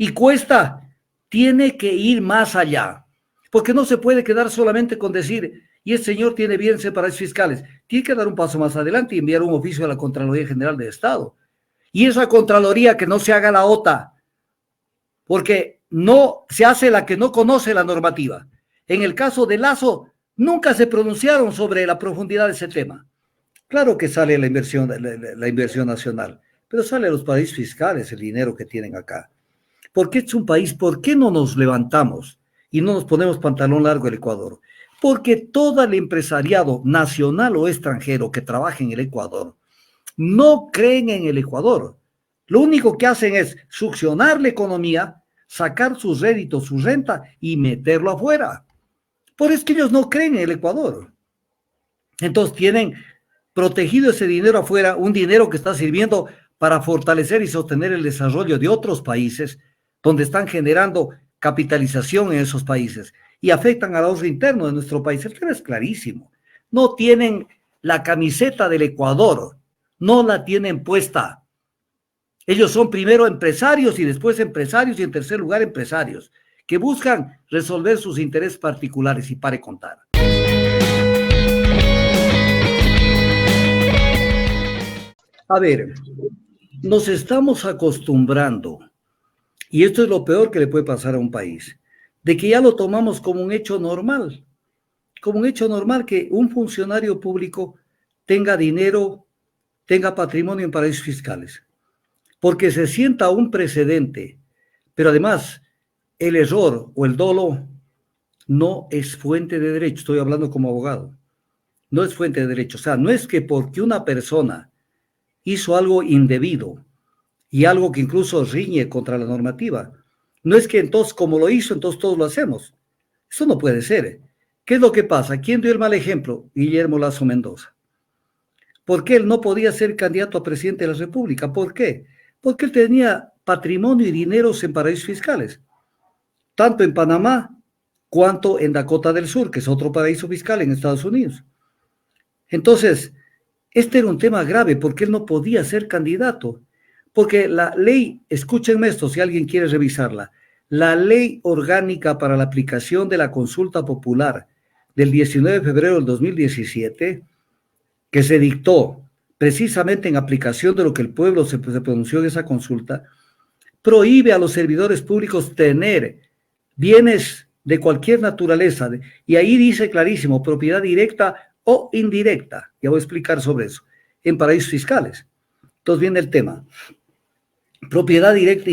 Y Cuesta tiene que ir más allá, porque no se puede quedar solamente con decir, y este señor tiene bienes en paraísos fiscales. Tiene que dar un paso más adelante y enviar un oficio a la Contraloría General del Estado. Y esa Contraloría que no se haga la OTA, porque no se hace la que no conoce la normativa. En el caso de Lazo, nunca se pronunciaron sobre la profundidad de ese tema. Claro que sale la inversión nacional, pero sale a los paraísos fiscales el dinero que tienen acá. Porque es un país, ¿por qué no nos levantamos y no nos ponemos pantalón largo el Ecuador? Porque todo el empresariado nacional o extranjero que trabaja en el Ecuador no creen en el Ecuador. Lo único que hacen es succionar la economía, sacar sus réditos, su renta y meterlo afuera. Por eso que ellos no creen en el Ecuador. Entonces tienen protegido ese dinero afuera, un dinero que está sirviendo para fortalecer y sostener el desarrollo de otros países, donde están generando capitalización en esos países y afectan al ahorro interno de nuestro país. El tema es clarísimo. No tienen la camiseta del Ecuador, no la tienen puesta. Ellos son primero empresarios y después empresarios y en tercer lugar empresarios, que buscan resolver sus intereses particulares y pare contar. A ver, nos estamos acostumbrando, y esto es lo peor que le puede pasar a un país, de que ya lo tomamos como un hecho normal que un funcionario público tenga dinero, tenga patrimonio en paraísos fiscales, porque se sienta un precedente, pero además el error o el dolo no es fuente de derecho, estoy hablando como abogado, no es fuente de derecho, o sea, no es que porque una persona hizo algo indebido y algo que incluso riñe contra la normativa, no es que entonces como lo hizo, entonces todos lo hacemos. Eso no puede ser. ¿Qué es lo que pasa? ¿Quién dio el mal ejemplo? Guillermo Lasso Mendoza. ¿Por qué él no podía ser candidato a presidente de la República? ¿Por qué? Porque él tenía patrimonio y dineros en paraísos fiscales, tanto en Panamá cuanto en Dakota del Sur, que es otro paraíso fiscal en Estados Unidos. Entonces, este era un tema grave porque él no podía ser candidato, porque la ley, escúchenme esto si alguien quiere revisarla, la ley orgánica para la aplicación de la consulta popular del 19 de febrero del 2017, que se dictó precisamente en aplicación de lo que el pueblo se pronunció en esa consulta, prohíbe a los servidores públicos tener bienes de cualquier naturaleza, y ahí dice clarísimo, propiedad directa o indirecta, ya voy a explicar sobre eso, en paraísos fiscales. Entonces viene el tema, propiedad directa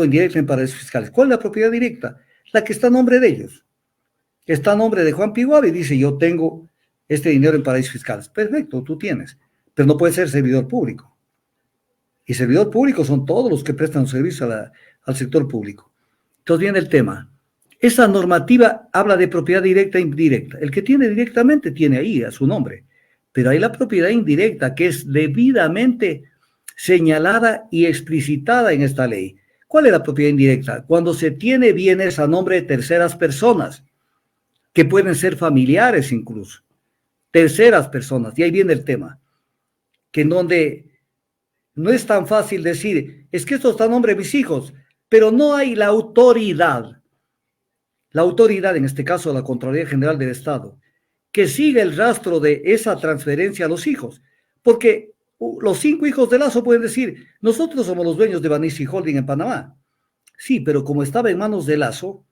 o indirecta en paraísos fiscales. ¿Cuál es la propiedad directa? La que está a nombre de ellos. Está a nombre de Juan Piguave y dice, yo tengo este dinero en paraísos fiscales. Perfecto, tú tienes, pero no puedes ser servidor público. Y servidor público son todos los que prestan un servicio al sector público. Entonces viene el tema. Esa normativa habla de propiedad directa e indirecta. El que tiene directamente tiene ahí a su nombre, pero hay la propiedad indirecta que es debidamente señalada y explicitada en esta ley. ¿Cuál es la propiedad indirecta? Cuando se tiene bienes a nombre de terceras personas, que pueden ser familiares incluso, terceras personas, y ahí viene el tema, que en donde no es tan fácil decir, es que esto está a nombre de mis hijos, pero no hay la autoridad en este caso la Contraloría General del Estado, que siga el rastro de esa transferencia a los hijos, porque los 5 hijos de Lasso pueden decir, nosotros somos los dueños de Banisi Holding en Panamá. Sí, pero como estaba en manos de Lasso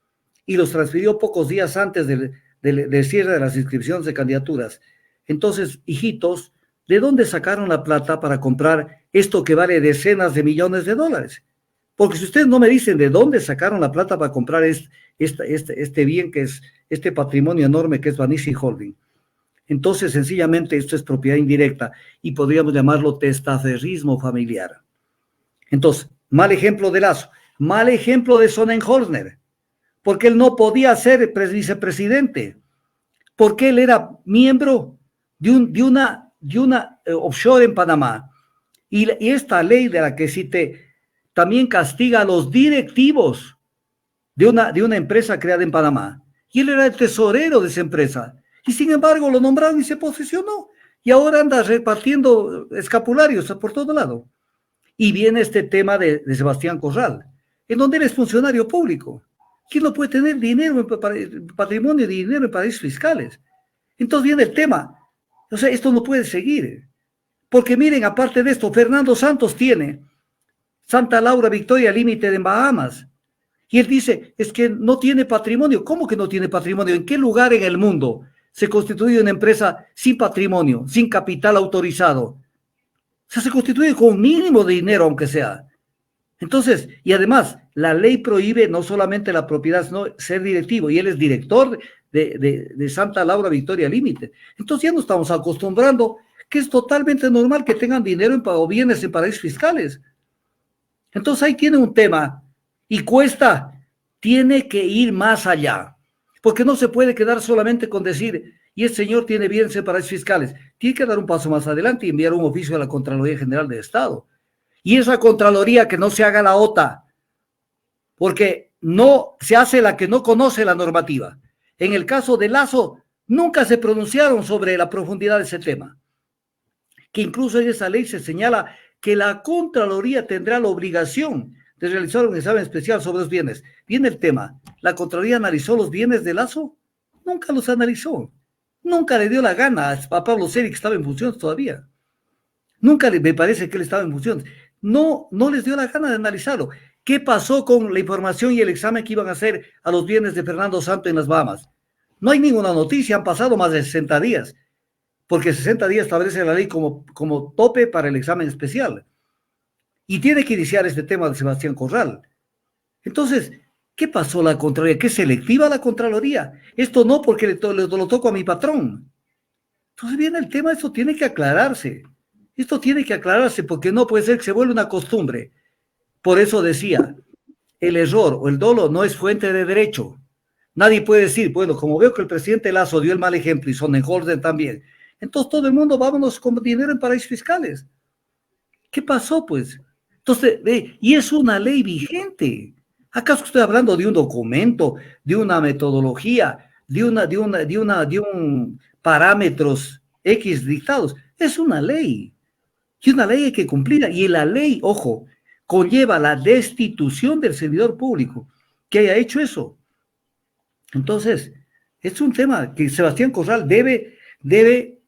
y los transfirió pocos días antes del cierre de las inscripciones de candidaturas, entonces, hijitos, ¿de dónde sacaron la plata para comprar esto que vale decenas de millones de dólares? Porque si ustedes no me dicen de dónde sacaron la plata para comprar este bien que es este patrimonio enorme que es Banisi Holding, entonces sencillamente esto es propiedad indirecta y podríamos llamarlo testaferrismo familiar. Entonces, mal ejemplo de Lasso, mal ejemplo de Sonnenholzner, porque él no podía ser vicepresidente, porque él era miembro de una offshore en Panamá. Y esta ley de la que cité también castiga a los directivos de una empresa creada en Panamá. Y él era el tesorero de esa empresa. Y sin embargo lo nombraron y se posesionó. Y ahora anda repartiendo escapularios por todo lado. Y viene este tema de Sebastián Corral, en donde él es funcionario público. ¿Quién no puede tener dinero, patrimonio de dinero en paraísos fiscales? Entonces viene el tema. O sea, esto no puede seguir. Porque miren, aparte de esto, Fernando Santos tiene Santa Laura Victoria Limited en Bahamas. Y él dice, es que no tiene patrimonio. ¿Cómo que no tiene patrimonio? ¿En qué lugar en el mundo se constituye una empresa sin patrimonio, sin capital autorizado? O sea, se constituye con un mínimo de dinero, aunque sea. Entonces, y además, la ley prohíbe no solamente la propiedad, sino ser directivo, y él es director de Santa Laura Victoria Limited. Entonces ya nos estamos acostumbrando que es totalmente normal que tengan dinero o bienes en paraísos fiscales. Entonces ahí tiene un tema, y Cuesta tiene que ir más allá, porque no se puede quedar solamente con decir, y el señor tiene bienes en paraísos fiscales. Tiene que dar un paso más adelante y enviar un oficio a la Contraloría General de Estado. Y esa Contraloría que no se haga la OTA, porque no se hace la que no conoce la normativa. En el caso de Lazo, nunca se pronunciaron sobre la profundidad de ese tema, que incluso en esa ley se señala que la Contraloría tendrá la obligación de realizar un examen especial sobre los bienes. Viene el tema, ¿la Contraloría analizó los bienes de Lazo? Nunca los analizó. Nunca le dio la gana a Pablo Seri, que estaba en funciones todavía. Nunca me parece que él estaba en funciones. No les dio la gana de analizarlo. ¿Qué pasó con la información y el examen que iban a hacer a los bienes de Fernando Santos en las Bahamas? No hay ninguna noticia, han pasado más de 60 días, porque 60 días establece la ley como tope para el examen especial. Y tiene que iniciar este tema de Sebastián Corral. Entonces, ¿qué pasó la Contraloría? ¿Qué selectiva la Contraloría? Esto no porque lo toco a mi patrón. Entonces viene el tema, esto tiene que aclararse. Esto tiene que aclararse porque no puede ser que se vuelva una costumbre. Por eso decía, el error o el dolo no es fuente de derecho. Nadie puede decir, bueno, como veo que el presidente Lazo dio el mal ejemplo y Sonnenholzer también, entonces todo el mundo vámonos con dinero en paraísos fiscales. ¿Qué pasó, pues? Entonces, y es una ley vigente. ¿Acaso estoy hablando de un documento, de una metodología, de un parámetros X dictados? Es una ley. Y una ley hay que cumplirla. Y la ley, ojo, conlleva la destitución del servidor público que haya hecho eso. Entonces, es un tema que Sebastián Corral debe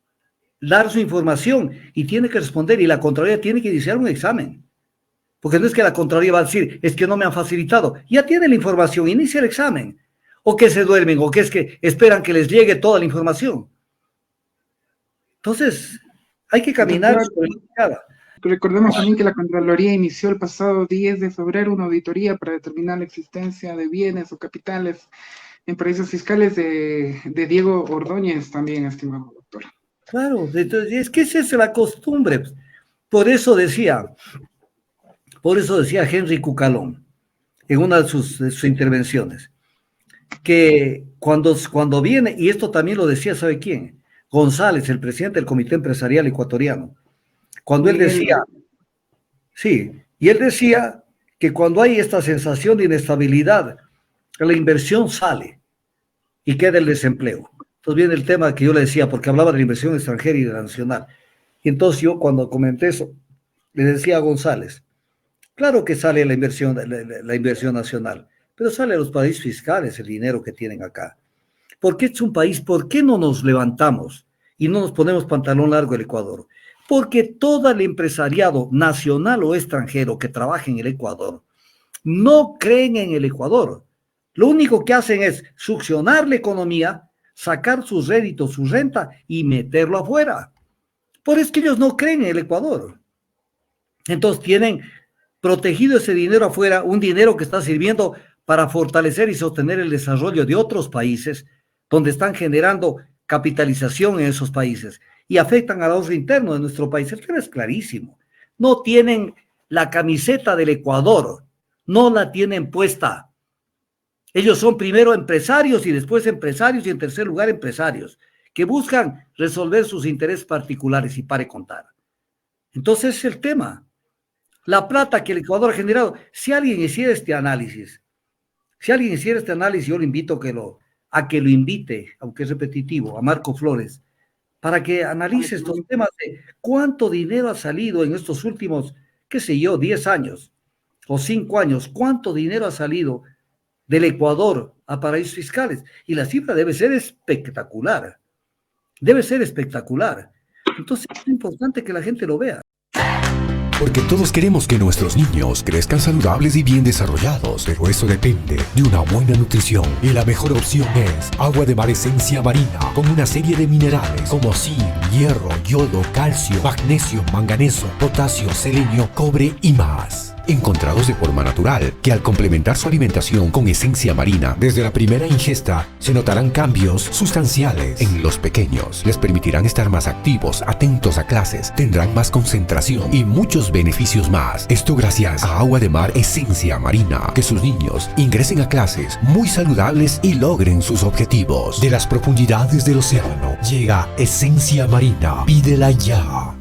dar su información y tiene que responder, y la Contraloría tiene que iniciar un examen. Porque no es que la Contraloría va a decir, es que no me han facilitado. Ya tiene la información, inicia el examen. O que se duermen, o que es que esperan que les llegue toda la información. Entonces, hay que caminar sobre la cara. Recordemos también que la Contraloría inició el pasado 10 de febrero una auditoría para determinar la existencia de bienes o capitales en paraísos fiscales de Diego Ordóñez también, estimado doctor. Claro, entonces, es que esa es la costumbre. Por eso decía Henry Cucalón en una de sus intervenciones, que cuando viene, y esto también lo decía, ¿sabe quién? González, el presidente del Comité Empresarial Ecuatoriano, cuando él decía, sí, y él decía que cuando hay esta sensación de inestabilidad, la inversión sale y queda el desempleo. Entonces viene el tema que yo le decía, porque hablaba de la inversión extranjera y de la nacional. Y entonces yo cuando comenté eso, le decía a González, claro que sale la inversión nacional, pero sale a los países fiscales el dinero que tienen acá. Porque es un país, ¿por qué no nos levantamos y no nos ponemos pantalón largo el Ecuador? Porque todo el empresariado nacional o extranjero que trabaja en el Ecuador no creen en el Ecuador. Lo único que hacen es succionar la economía, sacar sus réditos, su renta y meterlo afuera. Por eso que ellos no creen en el Ecuador. Entonces tienen protegido ese dinero afuera, un dinero que está sirviendo para fortalecer y sostener el desarrollo de otros países, donde están generando capitalización en esos países y afectan al ahorro interno de nuestro país. El tema es clarísimo. No tienen la camiseta del Ecuador, no la tienen puesta. Ellos son primero empresarios y después empresarios y en tercer lugar empresarios, que buscan resolver sus intereses particulares y pare contar. Entonces es el tema. La plata que el Ecuador ha generado, si alguien hiciera este análisis, yo le invito a que lo invite, aunque es repetitivo, a Marco Flores, para que analice estos temas de cuánto dinero ha salido en estos últimos, qué sé yo, 10 años, o 5 años, ¿cuánto dinero ha salido del Ecuador a paraísos fiscales? Y la cifra debe ser espectacular. Debe ser espectacular. Entonces es importante que la gente lo vea. Porque todos queremos que nuestros niños crezcan saludables y bien desarrollados, pero eso depende de una buena nutrición. Y la mejor opción es Agua de Mar Esencia Marina, con una serie de minerales como zinc, hierro, yodo, calcio, magnesio, manganeso, potasio, selenio, cobre y más. Encontrados de forma natural, que al complementar su alimentación con esencia marina, desde la primera ingesta, se notarán cambios sustanciales en los pequeños. Les permitirán estar más activos, atentos a clases, tendrán más concentración y muchos beneficios más. Esto gracias a Agua de Mar Esencia Marina. Que sus niños ingresen a clases muy saludables y logren sus objetivos. De las profundidades del océano, llega Esencia Marina. Pídela ya.